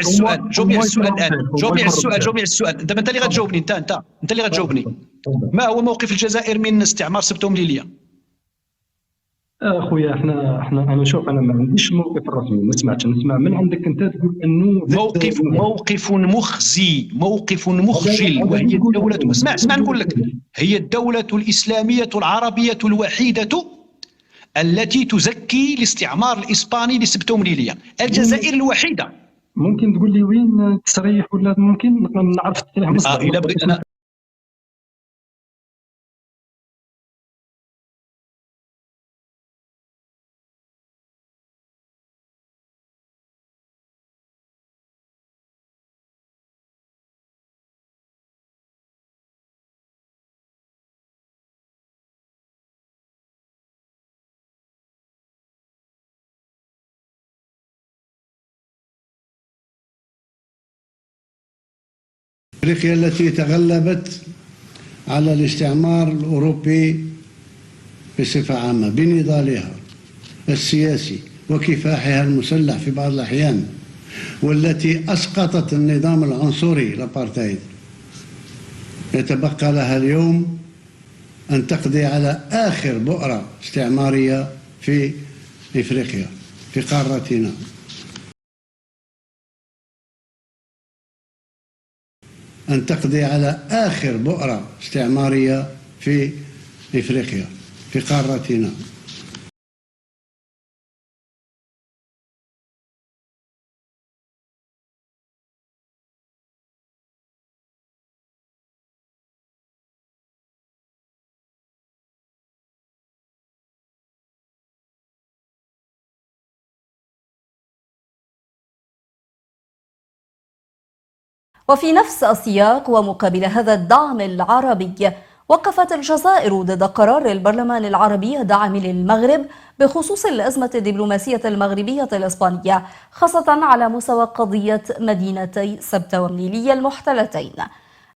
السؤال، جاوبني على السؤال الان، جاوبني على السؤال، جاوبني على السؤال. انت اللي غتجاوبني، انت اللي غتجاوبني. ما هو موقف الجزائر من استعمار سبته ومليليه؟ اخويا انا شوف، انا ما عنديش موقف رسمي، ما سمعتش، نسمع من عندك انت تقول انه موقف مخزي، موقف مخجل. وهي الدولة، اسمع نقول لك، هي الدولة الإسلامية العربية الوحيدة التي تزكي الاستعمار الإسباني لسبته ومليليه، الجزائر الوحيدة. ممكن تقول لي وين التصريح، ولا ممكن نعرف التصريح مصدر؟ إلا بغيت أنا أفريقيا التي تغلبت على الاستعمار الأوروبي بصفة عامة بنضالها السياسي وكفاحها المسلح في بعض الأحيان، والتي أسقطت النظام العنصري الأبارتايد، يتبقى لها اليوم أن تقضي على آخر بؤرة استعمارية في إفريقيا، في قارتنا. أن تقضي على آخر بؤرة استعمارية في إفريقيا، في قارتنا. وفي نفس السياق ومقابل هذا الدعم العربي، وقفت الجزائر ضد قرار البرلمان العربي الداعم للمغرب بخصوص الأزمة الدبلوماسية المغربية الإسبانية، خاصة على مستوى قضية مدينتي سبتة ومليلية المحتلتين.